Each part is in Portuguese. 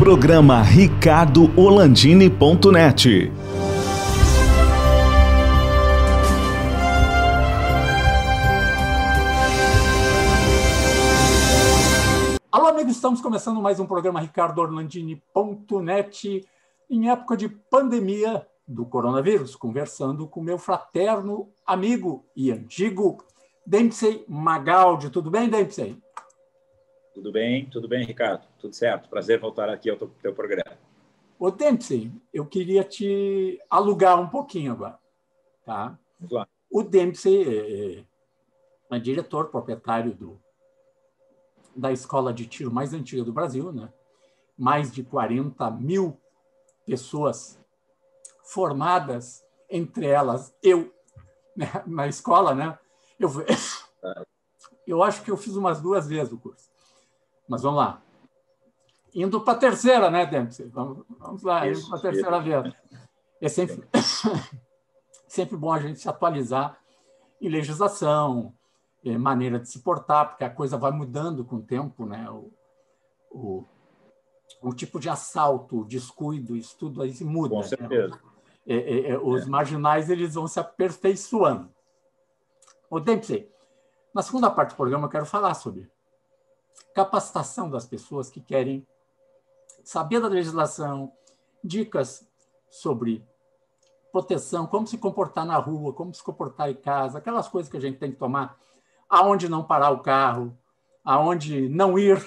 Programa ricardoholandini.net. Alô, amigos, estamos começando mais um programa ricardoholandini.net em época de pandemia do coronavírus, conversando com meu fraterno amigo e antigo Dempsey Magaldi. Tudo bem, Dempsey? Tudo bem, Ricardo. Tudo certo. Prazer voltar aqui ao teu programa. Ô, Dempsey, eu queria te alugar um pouquinho agora. Tá? Vamos lá. O Dempsey é diretor, proprietário da escola de tiro mais antiga do Brasil, né? Mais de 40 mil pessoas formadas, entre elas eu, né? Na escola, né? Eu acho que eu fiz umas 2 vezes o curso. Mas vamos lá. Indo para a terceira, né, Dempsey? Vamos lá, indo para a terceira vez. É sempre bom a gente se atualizar em legislação, maneira de se portar, porque a coisa vai mudando com o tempo, né? O tipo de assalto, o descuido, isso tudo aí se muda. Com certeza. Né? Os marginais eles vão se aperfeiçoando. O Dempsey, na segunda parte do programa eu quero falar sobre capacitação das pessoas que querem saber da legislação, dicas sobre proteção, como se comportar na rua, como se comportar em casa, aquelas coisas que a gente tem que tomar, aonde não parar o carro, aonde não ir,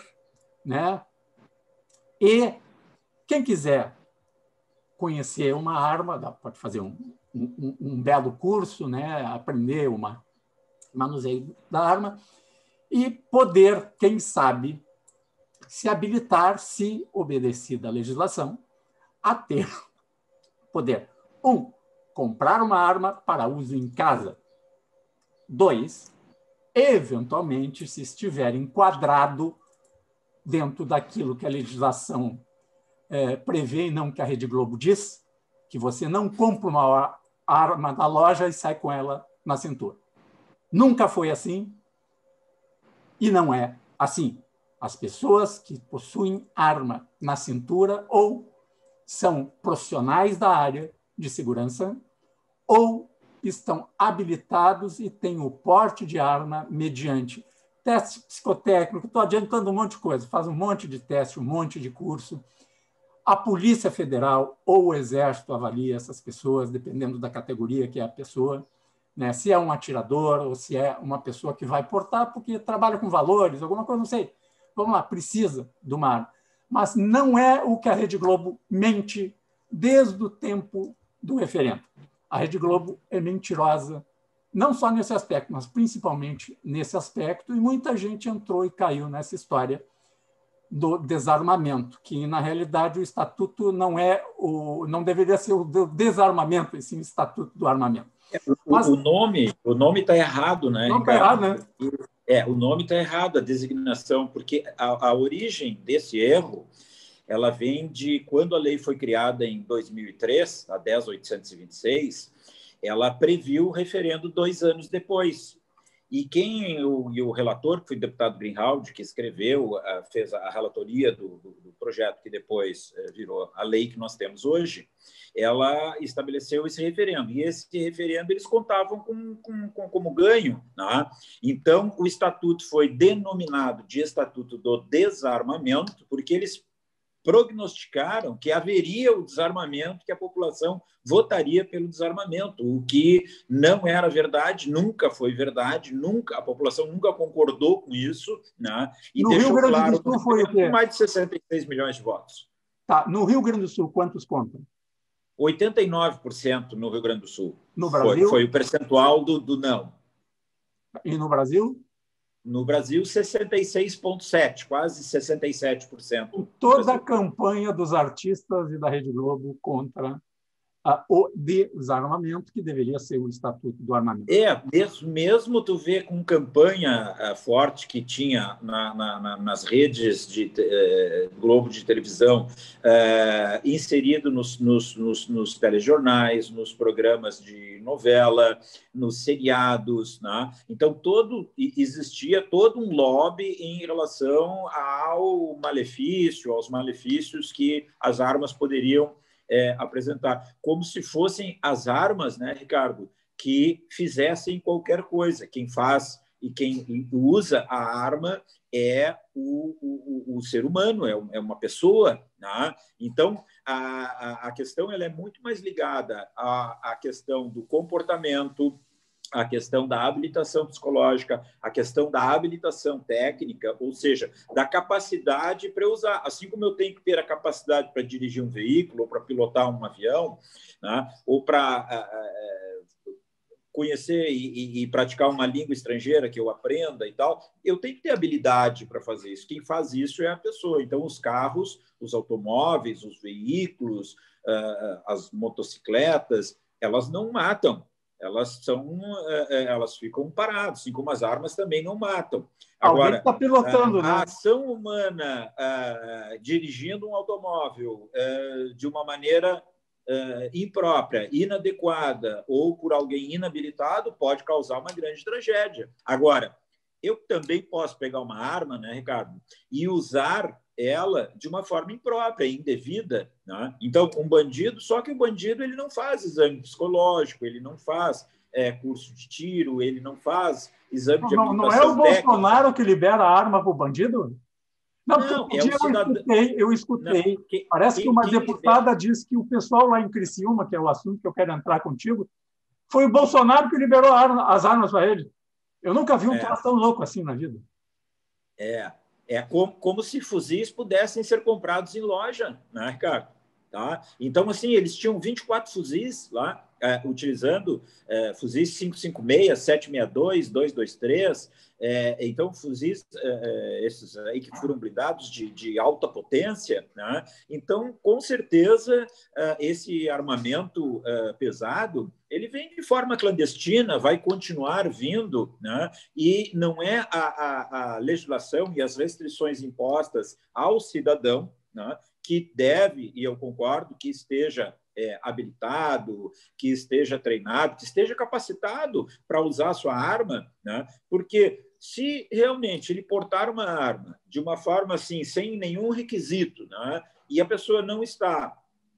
né? E quem quiser conhecer uma arma, pode fazer um belo curso, né? Aprender o manuseio da arma e poder, quem sabe, se habilitar, se obedecida a legislação, a poder, 1, comprar uma arma para uso em casa. 2, eventualmente, se estiver enquadrado dentro daquilo que a legislação prevê e não que a Rede Globo diz, que você não compra uma arma na loja e sai com ela na cintura. Nunca foi assim e não é assim. As pessoas que possuem arma na cintura ou são profissionais da área de segurança ou estão habilitados e têm o porte de arma mediante teste psicotécnico. Estou adiantando um monte de coisa, faz um monte de teste, um monte de curso. A Polícia Federal ou o Exército avalia essas pessoas, dependendo da categoria que é a pessoa, né? Se é um atirador ou se é uma pessoa que vai portar porque trabalha com valores, alguma coisa, não sei. Vamos lá, precisa de uma arma. Mas não é o que a Rede Globo mente desde o tempo do referendo. A Rede Globo é mentirosa, não só nesse aspecto, mas principalmente nesse aspecto, e muita gente entrou e caiu nessa história do desarmamento, que, na realidade, o estatuto não deveria ser o desarmamento, e sim o estatuto do armamento. Mas, o nome está errado, né, Ricardo? Está errado, né? O nome está errado, a designação, porque a origem desse erro ela vem de quando a lei foi criada em 2003, a 10.826, ela previu o referendo 2 anos depois. E o relator, que foi o deputado Greenhalgh, que escreveu, fez a relatoria do projeto que depois virou a lei que nós temos hoje, ela estabeleceu esse referendo. E esse referendo eles contavam como ganho. Né? Então, o estatuto foi denominado de Estatuto do Desarmamento, porque eles prognosticaram que haveria o desarmamento, que a população votaria pelo desarmamento, o que não era verdade, nunca foi verdade, a população nunca concordou com isso, né? E no deixou Rio Grande claro do Sul foi o quê? Mais de 66 milhões de votos. Tá. No Rio Grande do Sul, quantos contam? 89% no Rio Grande do Sul. No Brasil? Foi o percentual do não. E no Brasil? No Brasil, 66,7%, quase 67%. Toda a campanha dos artistas e da Rede Globo contra o desarmamento, que deveria ser o Estatuto do Armamento. Mesmo tu vê com campanha forte que tinha nas redes de Globo de televisão, inserido nos telejornais, nos programas de novela, nos seriados, né? Então, existia todo um lobby em relação aos malefícios que as armas poderiam apresentar, como se fossem as armas, né, Ricardo, que fizessem qualquer coisa. Quem faz e quem usa a arma é o ser humano, é uma pessoa, né? Então, a questão ela é muito mais ligada à questão do comportamento, a questão da habilitação psicológica, a questão da habilitação técnica, ou seja, da capacidade para usar. Assim como eu tenho que ter a capacidade para dirigir um veículo, ou para pilotar um avião, né? Ou para conhecer e praticar uma língua estrangeira que eu aprenda e tal, eu tenho que ter habilidade para fazer isso. Quem faz isso é a pessoa. Então, os carros, os automóveis, os veículos, as motocicletas, elas não matam. Elas ficam paradas, assim como as armas também não matam. Agora, está pilotando, né? A ação humana dirigindo um automóvel de uma maneira imprópria, inadequada ou por alguém inabilitado pode causar uma grande tragédia. Agora, eu também posso pegar uma arma, né, Ricardo, e usar ela de uma forma imprópria, indevida, né? Então, um bandido, só que o bandido ele não faz exame psicológico, ele não faz curso de tiro, ele não faz exame de habilitação Não é o técnica. Bolsonaro que libera a arma para o bandido? Não, é o cidadão. Eu escutei. Parece que uma deputada disse que o pessoal lá em Criciúma, que é o assunto que eu quero entrar contigo, foi o Bolsonaro que liberou as armas para ele. Eu nunca vi um troço tão louco assim na vida. Como se fuzis pudessem ser comprados em loja, né, Ricardo? Tá? Então, assim, eles tinham 24 fuzis lá, utilizando fuzis 5.56, 7.62, 223. Então, fuzis esses aí que foram blindados de alta potência, né? Então, com certeza, esse armamento pesado ele vem de forma clandestina, vai continuar vindo, né? E não é a legislação e as restrições impostas ao cidadão, né, que deve, e eu concordo, que esteja habilitado, que esteja treinado, que esteja capacitado para usar a sua arma, né? Porque se realmente ele portar uma arma de uma forma assim, sem nenhum requisito, né, e a pessoa não está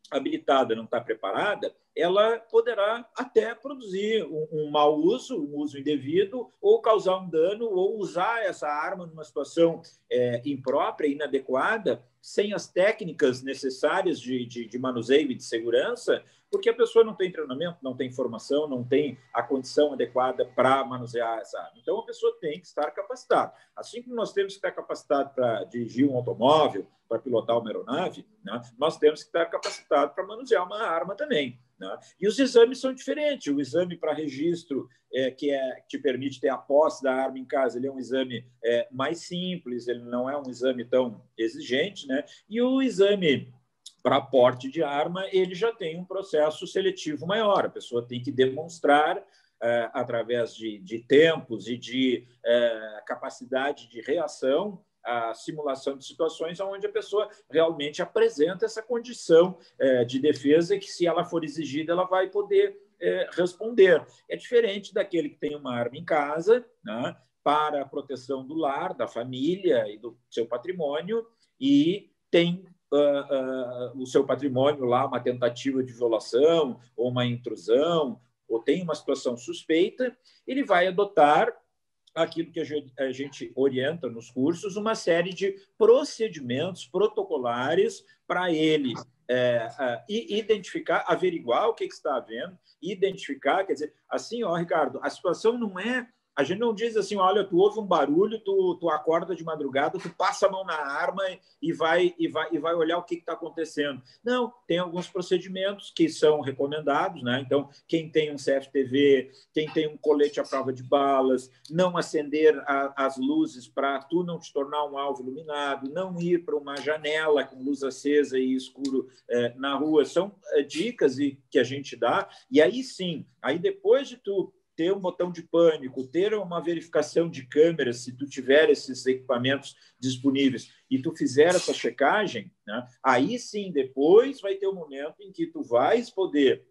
habilitada, não está preparada, ela poderá até produzir um mau uso, um uso indevido, ou causar um dano, ou usar essa arma numa situação imprópria, inadequada, sem as técnicas necessárias de manuseio e de segurança, porque a pessoa não tem treinamento, não tem formação, não tem a condição adequada para manusear essa arma. Então, a pessoa tem que estar capacitada. Assim como nós temos que estar capacitados para dirigir um automóvel, para pilotar uma aeronave, né, nós temos que estar capacitados para manusear uma arma também. Né? E os exames são diferentes. O exame para registro, que te permite ter a posse da arma em casa, ele é um exame mais simples, ele não é um exame tão exigente, né? E o exame para porte de arma, ele já tem um processo seletivo maior. A pessoa tem que demonstrar, através de tempos e de capacidade de reação, a simulação de situações onde a pessoa realmente apresenta essa condição de defesa que, se ela for exigida, ela vai poder responder. É diferente daquele que tem uma arma em casa, né, para a proteção do lar, da família e do seu patrimônio, e tem o seu patrimônio lá, uma tentativa de violação ou uma intrusão, ou tem uma situação suspeita, ele vai adotar aquilo que a gente orienta nos cursos, uma série de procedimentos protocolares para ele identificar, averiguar o que está havendo, identificar, quer dizer, assim, Ricardo, a situação não é A gente não diz assim, olha, tu ouve um barulho, tu acorda de madrugada, tu passa a mão na arma e vai olhar o que está acontecendo. Não, tem alguns procedimentos que são recomendados, né? Então, quem tem um CFTV, quem tem um colete à prova de balas, não acender as luzes para tu não te tornar um alvo iluminado, não ir para uma janela com luz acesa e escuro na rua, são dicas que a gente dá. E aí sim, aí depois de tu ter um botão de pânico, ter uma verificação de câmeras, se tu tiver esses equipamentos disponíveis e tu fizer essa checagem, né, aí sim, depois vai ter um momento em que tu vais poder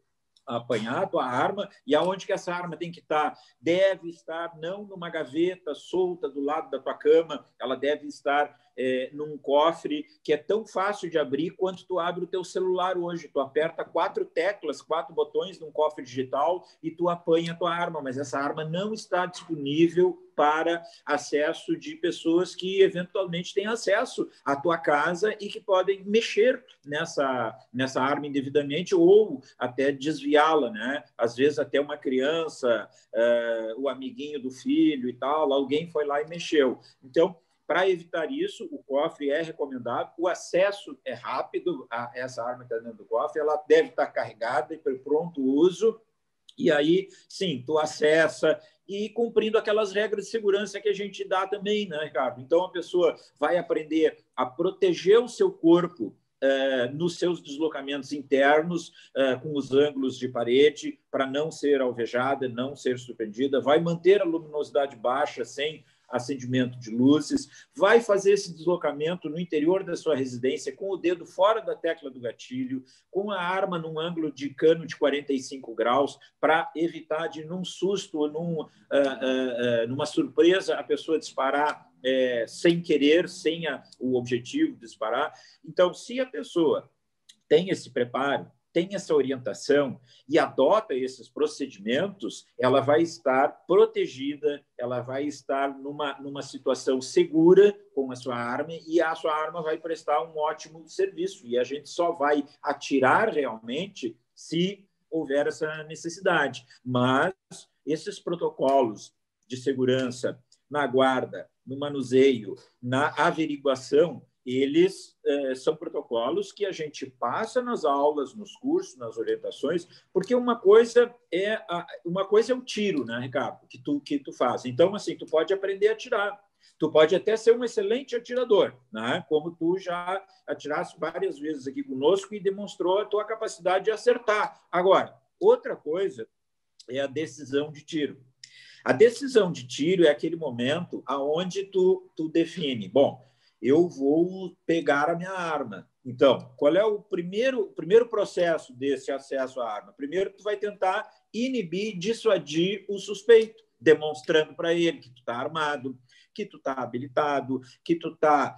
apanhar a tua arma, e aonde que essa arma tem que estar? Deve estar não numa gaveta solta do lado da tua cama, ela deve estar num cofre que é tão fácil de abrir quanto tu abre o teu celular hoje. Tu aperta 4 teclas, 4 botões num cofre digital e tu apanha a tua arma, mas essa arma não está disponível para acesso de pessoas que eventualmente têm acesso à tua casa e que podem mexer nessa arma indevidamente ou até desviá-la, né? Às vezes até uma criança, o amiguinho do filho e tal, alguém foi lá e mexeu. Então, para evitar isso, o cofre é recomendado, o acesso é rápido a essa arma que está dentro do cofre, ela deve estar carregada e para pronto uso, e aí, sim, tu acessa e cumprindo aquelas regras de segurança que a gente dá também, né, Ricardo? Então, a pessoa vai aprender a proteger o seu corpo nos seus deslocamentos internos, com os ângulos de parede, para não ser alvejada, não ser surpreendida, vai manter a luminosidade baixa, sem acendimento de luzes, vai fazer esse deslocamento no interior da sua residência com o dedo fora da tecla do gatilho, com a arma num ângulo de cano de 45 graus, para evitar de, num susto ou numa surpresa, a pessoa disparar sem querer, sem o objetivo de disparar. Então, se a pessoa tem esse preparo, tem essa orientação e adota esses procedimentos, ela vai estar protegida, ela vai estar numa situação segura com a sua arma e a sua arma vai prestar um ótimo serviço. E a gente só vai atirar realmente se houver essa necessidade. Mas esses protocolos de segurança na guarda, no manuseio, na averiguação, eles são protocolos que a gente passa nas aulas, nos cursos, nas orientações, porque uma coisa é o tiro, né, Ricardo, que tu faz. Então, assim, tu pode aprender a atirar, tu pode até ser um excelente atirador, né, como tu já atiraste várias vezes aqui conosco e demonstrou a tua capacidade de acertar. Agora, outra coisa é a decisão de tiro. A decisão de tiro é aquele momento aonde tu define, bom, eu vou pegar a minha arma. Então, qual é o primeiro processo desse acesso à arma? Primeiro, tu vai tentar inibir, dissuadir o suspeito, demonstrando para ele que tu está armado, que tu está habilitado, que tu tá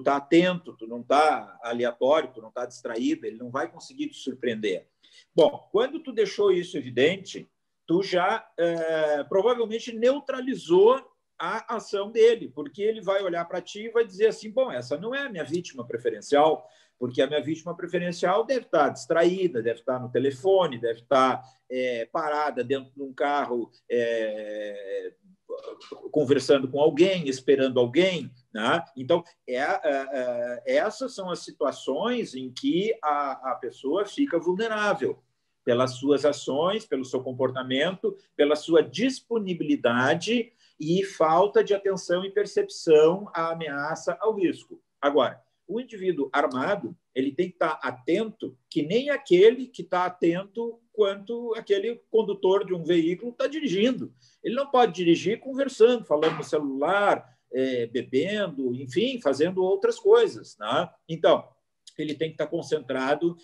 atento, tu não está aleatório, tu não está distraído, ele não vai conseguir te surpreender. Bom, quando tu deixou isso evidente, tu já provavelmente neutralizou a ação dele, porque ele vai olhar para ti e vai dizer assim, bom, essa não é a minha vítima preferencial, porque a minha vítima preferencial deve estar distraída, deve estar no telefone, deve estar parada dentro de um carro conversando com alguém, esperando alguém, né? Então, essas são as situações em que a pessoa fica vulnerável pelas suas ações, pelo seu comportamento, pela sua disponibilidade e falta de atenção e percepção à ameaça, ao risco. Agora, o indivíduo armado, ele tem que estar atento, que nem aquele que está atento quanto aquele condutor de um veículo está dirigindo. Ele não pode dirigir conversando, falando no celular, bebendo, enfim, fazendo outras coisas, né? Então, ele tem que estar concentrado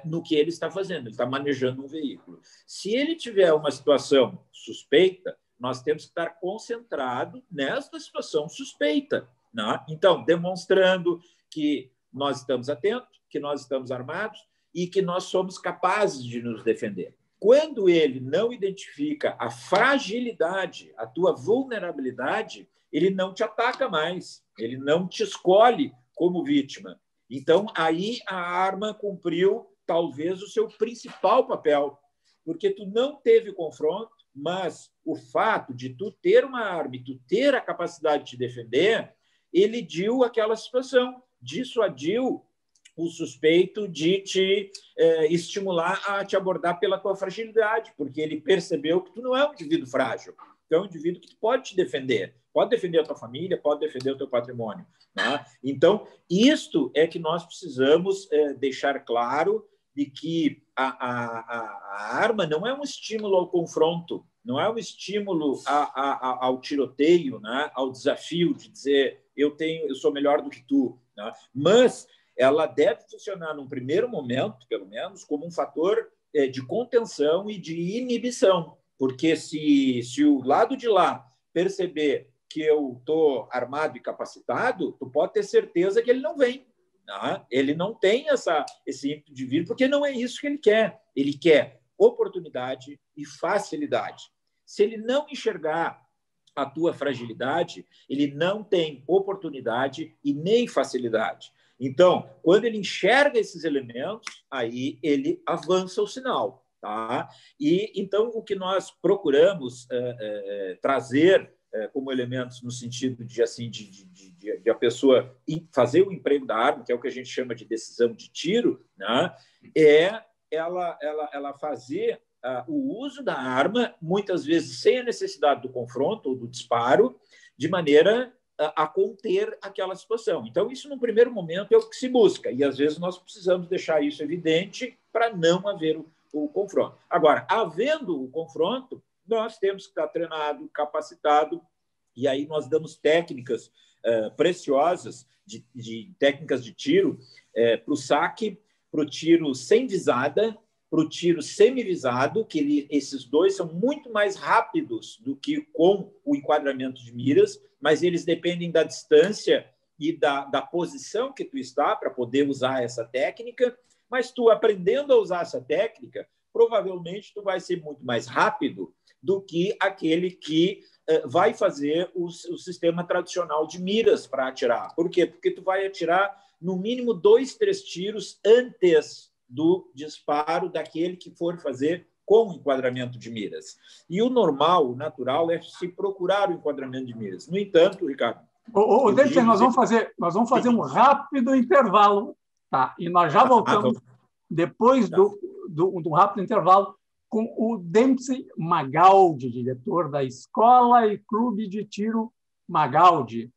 no que ele está fazendo, ele está manejando um veículo. Se ele tiver uma situação suspeita, nós temos que estar concentrado nesta situação suspeita, né? Então, demonstrando que nós estamos atentos, que nós estamos armados e que nós somos capazes de nos defender. Quando ele não identifica a fragilidade, a tua vulnerabilidade, ele não te ataca mais, ele não te escolhe como vítima. Então, aí a arma cumpriu talvez o seu principal papel, porque tu não teve confronto, mas o fato de tu ter uma arma e tu ter a capacidade de te defender, ele elidiu aquela situação, dissuadiu o suspeito de te estimular a te abordar pela tua fragilidade, porque ele percebeu que tu não é um indivíduo frágil, tu é um indivíduo que pode te defender, pode defender a tua família, pode defender o teu patrimônio. Né? Então, isto é que nós precisamos deixar claro de que a arma não é um estímulo ao confronto, não é um estímulo ao tiroteio, né? Ao desafio de dizer eu sou melhor do que tu, né? Mas ela deve funcionar num primeiro momento, pelo menos, como um fator de contenção e de inibição, porque se o lado de lá perceber que eu estou armado e capacitado, tu pode ter certeza que ele não vem. Né? Ele não tem esse ímpeto de vir, porque não é isso que ele quer. Ele quer oportunidade e facilidade. Se ele não enxergar a tua fragilidade, ele não tem oportunidade e nem facilidade. Então, quando ele enxerga esses elementos, aí ele avança o sinal. Tá? E então o que nós procuramos trazer como elementos no sentido de a pessoa fazer o emprego da arma, que é o que a gente chama de decisão de tiro, né? Ela fazer o uso da arma, muitas vezes sem a necessidade do confronto ou do disparo, de maneira a conter aquela situação. Então, isso, no primeiro momento, é o que se busca, e às vezes nós precisamos deixar isso evidente para não haver o confronto. Agora, havendo o confronto, nós temos que estar treinado, capacitado, e aí nós damos técnicas preciosas, de técnicas de tiro, para o saque, para o tiro sem visada, para o tiro semivisado, que esses dois são muito mais rápidos do que com o enquadramento de miras, mas eles dependem da distância e da posição que tu está para poder usar essa técnica, mas tu aprendendo a usar essa técnica, provavelmente tu vai ser muito mais rápido do que aquele que vai fazer o sistema tradicional de miras para atirar. Por quê? Porque tu vai atirar no mínimo 2, 3 tiros antes do disparo daquele que for fazer com o enquadramento de miras. E o normal, o natural, é se procurar o enquadramento de miras. No entanto, Ricardo... Dempsey, nós vamos fazer um rápido intervalo, tá? E nós já voltamos depois do rápido intervalo com o Dempsey Magaldi, diretor da Escola e Clube de Tiro Magaldi.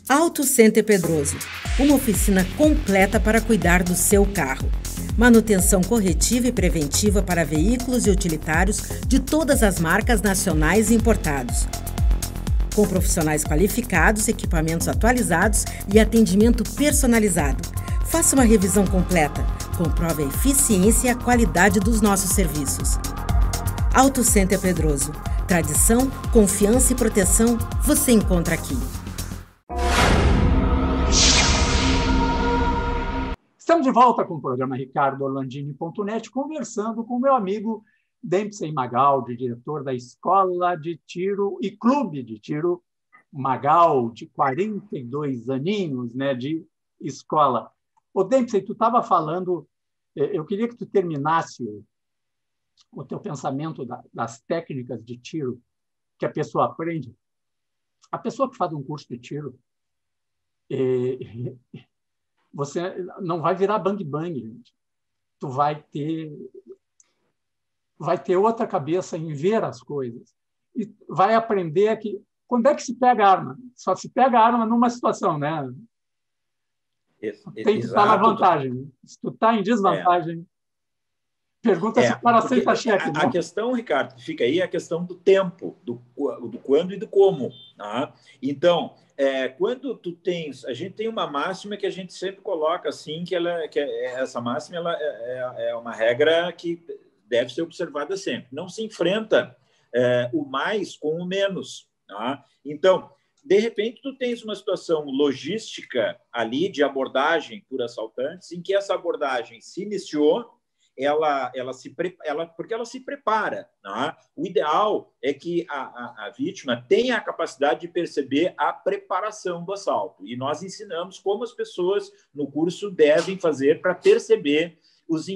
Auto Center Pedroso, uma oficina completa para cuidar do seu carro. Manutenção corretiva e preventiva para veículos e utilitários de todas as marcas nacionais e importados. Com profissionais qualificados, equipamentos atualizados e atendimento personalizado. Faça uma revisão completa. Comprove a eficiência e a qualidade dos nossos serviços. Auto Center Pedroso. Tradição, confiança e proteção você encontra aqui. Estamos de volta com o programa RicardoOrlandini.net, conversando com o meu amigo Dempsey Magaldi, diretor da Escola de Tiro e Clube de Tiro Magaldi, 42 aninhos, né, de escola. Ô, Dempsey, tu estava falando, eu queria que tu terminasse o teu pensamento das técnicas de tiro que a pessoa aprende. A pessoa que faz um curso de tiro, você não vai virar bang-bang, gente. Tu vai ter outra cabeça em ver as coisas. E vai aprender que... Quando é que se pega a arma? Só se pega a arma numa situação, né? Tem que estar na vantagem. Se tu está em desvantagem, pergunta se o cara aceita cheque. A questão, Ricardo, que fica aí é a questão do tempo, do quando e do como. Tá? Então, quando tu tens... A gente tem uma máxima que a gente sempre coloca assim, essa máxima é uma regra que deve ser observada sempre. Não se enfrenta o mais com o menos. Tá? Então, de repente, tu tens uma situação logística ali de abordagem por assaltantes, em que essa abordagem se iniciou, porque ela se prepara. Né? O ideal é que a vítima tenha a capacidade de perceber a preparação do assalto. E nós ensinamos como as pessoas no curso devem fazer para perceber os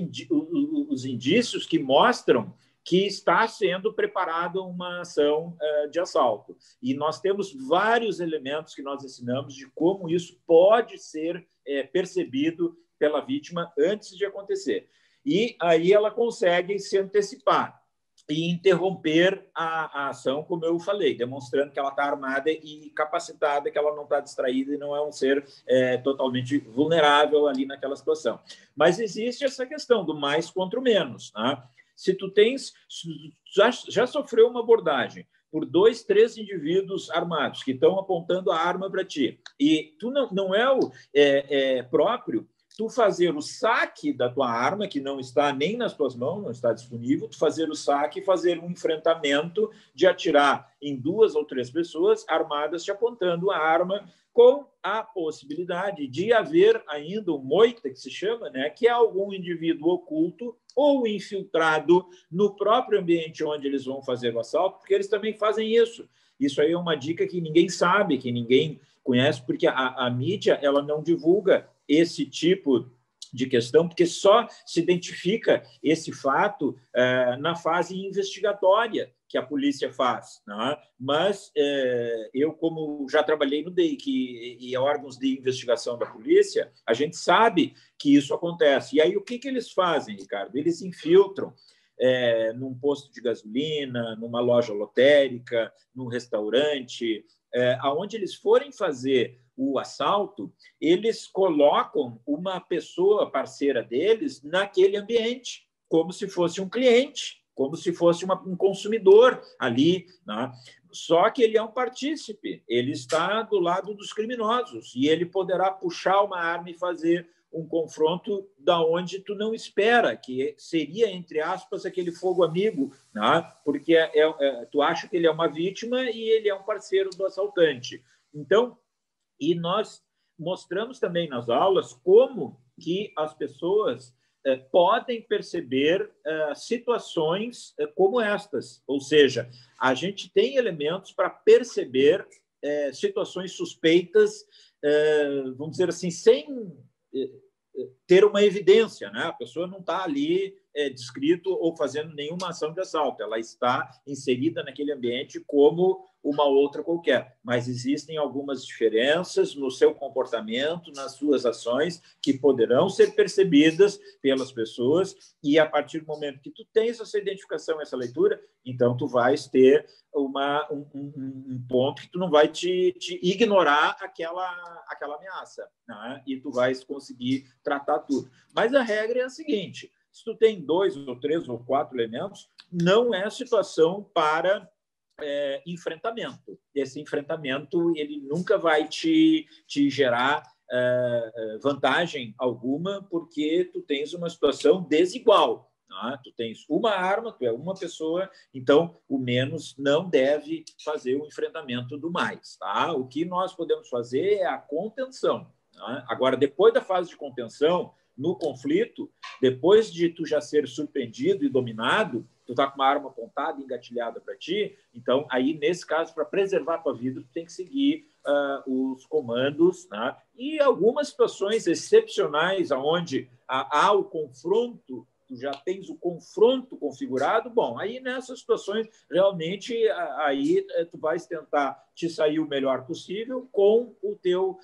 indícios que mostram que está sendo preparada uma ação de assalto. E nós temos vários elementos que nós ensinamos de como isso pode ser percebido pela vítima antes de acontecer. E aí ela consegue se antecipar e interromper a ação, como eu falei, demonstrando que ela está armada e capacitada, que ela não está distraída e não é um ser totalmente vulnerável ali naquela situação. Mas existe essa questão do mais contra o menos, né? Se tu já sofreu uma abordagem por 2, 3 indivíduos armados que estão apontando a arma para ti, e tu não é próprio tu fazer o saque da tua arma, que não está nem nas tuas mãos, não está disponível, tu fazer o saque e fazer um enfrentamento de atirar em 2 ou 3 pessoas armadas te apontando a arma, com a possibilidade de haver ainda um moita, que se chama, né, que é algum indivíduo oculto ou infiltrado no próprio ambiente onde eles vão fazer o assalto, porque eles também fazem isso. Isso aí é uma dica que ninguém sabe, que ninguém conhece, porque a mídia ela não divulga esse tipo de questão, porque só se identifica esse fato na fase investigatória que a polícia faz, né? Mas eu, como já trabalhei no DEIC e órgãos de investigação da polícia, a gente sabe que isso acontece. E aí o que eles fazem, Ricardo? Eles infiltram num posto de gasolina, numa loja lotérica, num restaurante, aonde eles forem fazer o assalto, eles colocam uma pessoa parceira deles naquele ambiente, como se fosse um cliente, como se fosse um consumidor ali, né? Só que ele é um partícipe, ele está do lado dos criminosos e ele poderá puxar uma arma e fazer um confronto da onde tu não espera, que seria, entre aspas, aquele fogo amigo, né? Porque tu acha que ele é uma vítima e ele é um parceiro do assaltante. Então, e nós mostramos também nas aulas como que as pessoas podem perceber situações como estas. Ou seja, a gente tem elementos para perceber situações suspeitas, vamos dizer assim, sem ter uma evidência, né? A pessoa não está ali descrito ou fazendo nenhuma ação de assalto, ela está inserida naquele ambiente como uma outra qualquer, mas existem algumas diferenças no seu comportamento, nas suas ações, que poderão ser percebidas pelas pessoas, e a partir do momento que tu tens essa identificação, essa leitura, então tu vais ter um ponto que tu não vai te ignorar aquela ameaça, né? E tu vais conseguir tratar tudo. Mas a regra é a seguinte: se tu tem 2 ou 3 ou 4 elementos, não é situação para enfrentamento. Esse enfrentamento ele nunca vai te gerar vantagem alguma, porque tu tens uma situação desigual. Né? Tu tens uma arma, tu é uma pessoa, então o menos não deve fazer o enfrentamento do mais. Tá? O que nós podemos fazer é a contenção. Né? Agora, depois da fase de contenção, no conflito, depois de tu já ser surpreendido e dominado, tu tá com uma arma apontada, engatilhada para ti, então aí, nesse caso, para preservar a tua vida, tu tem que seguir os comandos, né? E algumas situações excepcionais onde há o confronto, tu já tens o confronto configurado, bom, aí nessas situações, realmente, aí tu vais tentar te sair o melhor possível com o teu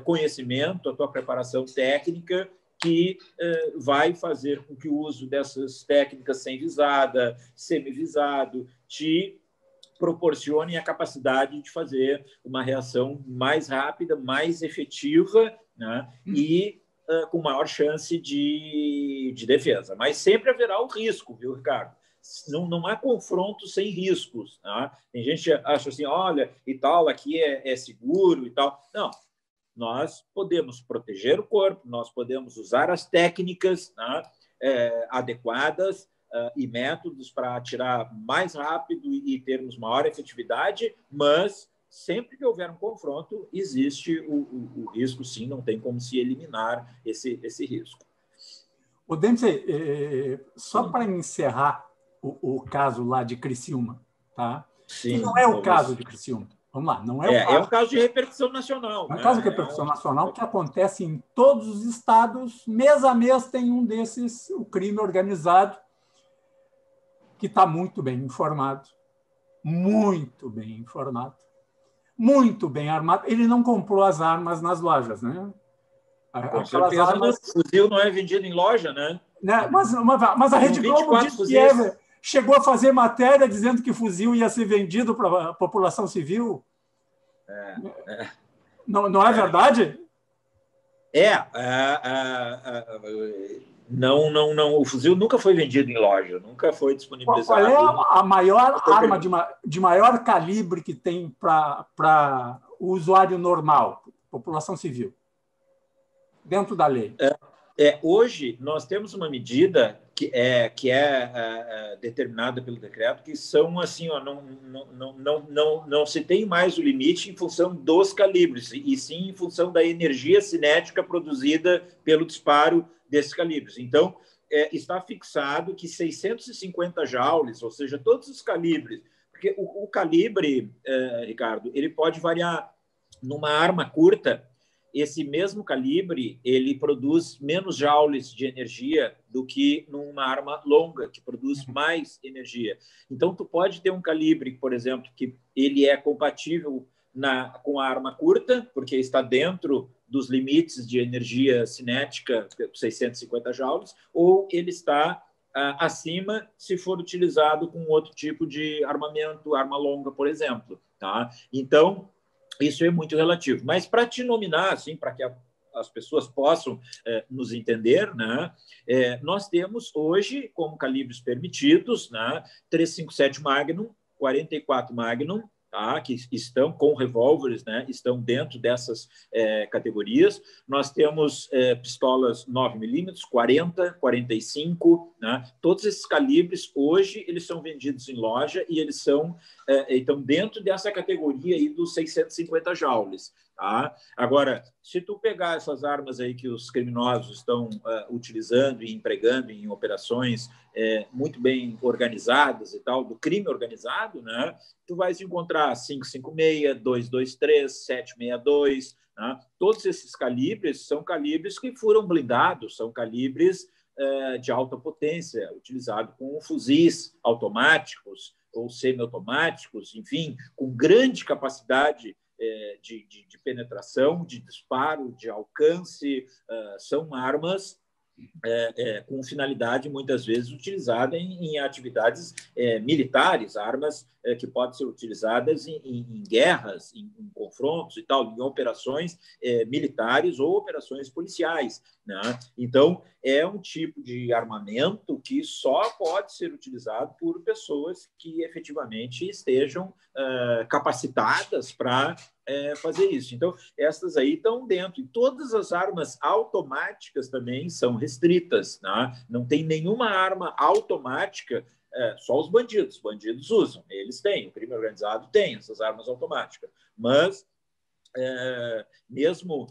conhecimento, a tua preparação técnica, que vai fazer com que o uso dessas técnicas sem visada, semivisado, te proporcione a capacidade de fazer uma reação mais rápida, mais efetiva, né? E com maior chance de defesa. Mas sempre haverá o risco, viu, Ricardo? Não há confronto sem riscos. Né? Tem gente que acha assim, olha, e tal, aqui é seguro e tal. Não. Nós podemos proteger o corpo, nós podemos usar as técnicas, né, adequadas e métodos para atirar mais rápido e termos maior efetividade, mas sempre que houver um confronto, existe o risco, sim, não tem como se eliminar esse risco. O Dempsey, só para encerrar o caso lá de Criciúma, tá? Sim, que não é o caso de Criciúma. Vamos lá, não é o caso. É um caso de repercussão nacional. É um caso de repercussão nacional que acontece em todos os estados. Mês a mês tem um desses, o crime organizado, que está muito bem informado, muito bem armado. Ele não comprou as armas nas lojas, né? Com certeza, armas... o fuzil não é vendido em loja, né? Mas a Rede Globo disse que chegou a fazer matéria dizendo que fuzil ia ser vendido para a população civil. Não é verdade? Não. O fuzil nunca foi vendido em loja, nunca foi disponibilizado. Qual é a maior arma de maior calibre que tem para o usuário normal, população civil, dentro da lei? Hoje, nós temos uma medida que é determinada pelo decreto, que são assim, não se tem mais o limite em função dos calibres, e sim em função da energia cinética produzida pelo disparo desses calibres. Então, está fixado que 650 joules, ou seja, todos os calibres, porque o calibre, Ricardo, ele pode variar. Numa arma curta, esse mesmo calibre ele produz menos joules de energia do que numa arma longa, que produz mais energia. Então, tu pode ter um calibre, por exemplo, que ele é compatível com a arma curta, porque está dentro dos limites de energia cinética, 650 joules, ou ele está acima se for utilizado com outro tipo de armamento, arma longa, por exemplo. Tá? Então, isso é muito relativo. Mas para te nominar, assim, para que as pessoas possam nos entender, né? Nós temos hoje, como calibres permitidos, né? 357 Magnum, 44 Magnum, tá? Que estão com revólveres, né? Estão dentro dessas categorias. Nós temos pistolas 9mm, 40, 45, né? Todos esses calibres, hoje, eles são vendidos em loja e eles estão dentro dessa categoria aí dos 650 joules. Tá? Agora, se tu pegar essas armas aí que os criminosos estão utilizando e empregando em operações muito bem organizadas e tal, do crime organizado, né? Tu vais encontrar 556, 223, 762, né? Todos esses calibres são calibres que foram blindados, são calibres de alta potência, utilizados com fuzis automáticos ou semiautomáticos, enfim, com grande capacidade de penetração, de disparo, de alcance. São armas com finalidade, muitas vezes, utilizada em atividades militares, armas que podem ser utilizadas em guerras, em confrontos e tal, em operações militares ou operações policiais, né? Então, é um tipo de armamento que só pode ser utilizado por pessoas que efetivamente estejam capacitadas para fazer isso. Então, essas aí estão dentro. E todas as armas automáticas também são restritas, né? Não tem nenhuma arma automática, só os bandidos. Os bandidos usam, eles têm, o crime organizado tem essas armas automáticas. Mas, mesmo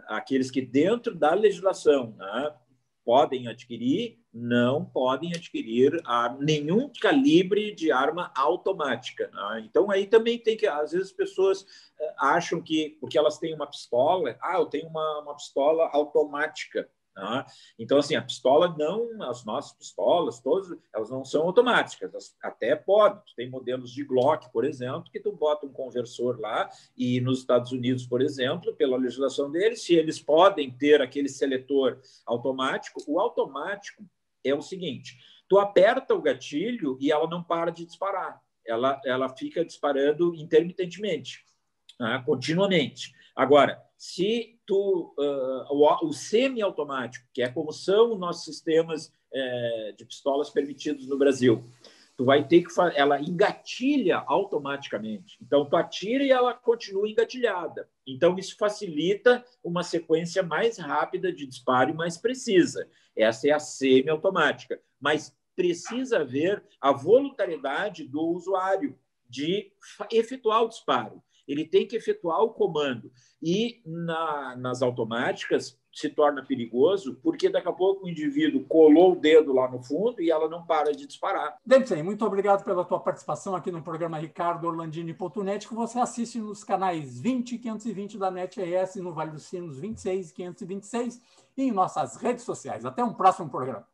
aqueles que dentro da legislação, né, podem adquirir, não podem adquirir nenhum calibre de arma automática, né? Então, aí também tem que... Às vezes, as pessoas acham que... Porque elas têm uma pistola... eu tenho uma pistola automática, né? Então, assim, a pistola não... As nossas pistolas, todas, elas não são automáticas. Elas até podem. Tem modelos de Glock, por exemplo, que tu bota um conversor lá e nos Estados Unidos, por exemplo, pela legislação deles, se eles podem ter aquele seletor automático, o automático é o seguinte: tu aperta o gatilho e ela não para de disparar. Ela fica disparando intermitentemente, né, continuamente. Agora, se o semiautomático, que é como são os nossos sistemas de pistolas permitidos no Brasil, tu vai ter que ela engatilha automaticamente. Então, tu atira e ela continua engatilhada. Então, isso facilita uma sequência mais rápida de disparo e mais precisa. Essa é a semiautomática. Mas precisa haver a voluntariedade do usuário de efetuar o disparo. ele tem que efetuar o comando. E nas automáticas se torna perigoso, porque daqui a pouco o indivíduo colou o dedo lá no fundo e ela não para de disparar. Dempsey, muito obrigado pela tua participação aqui no programa RicardoOrlandini.net, que você assiste nos canais 20 e 520 da NetRS, no Vale dos Sinos 26 e 526, e em nossas redes sociais. Até um próximo programa.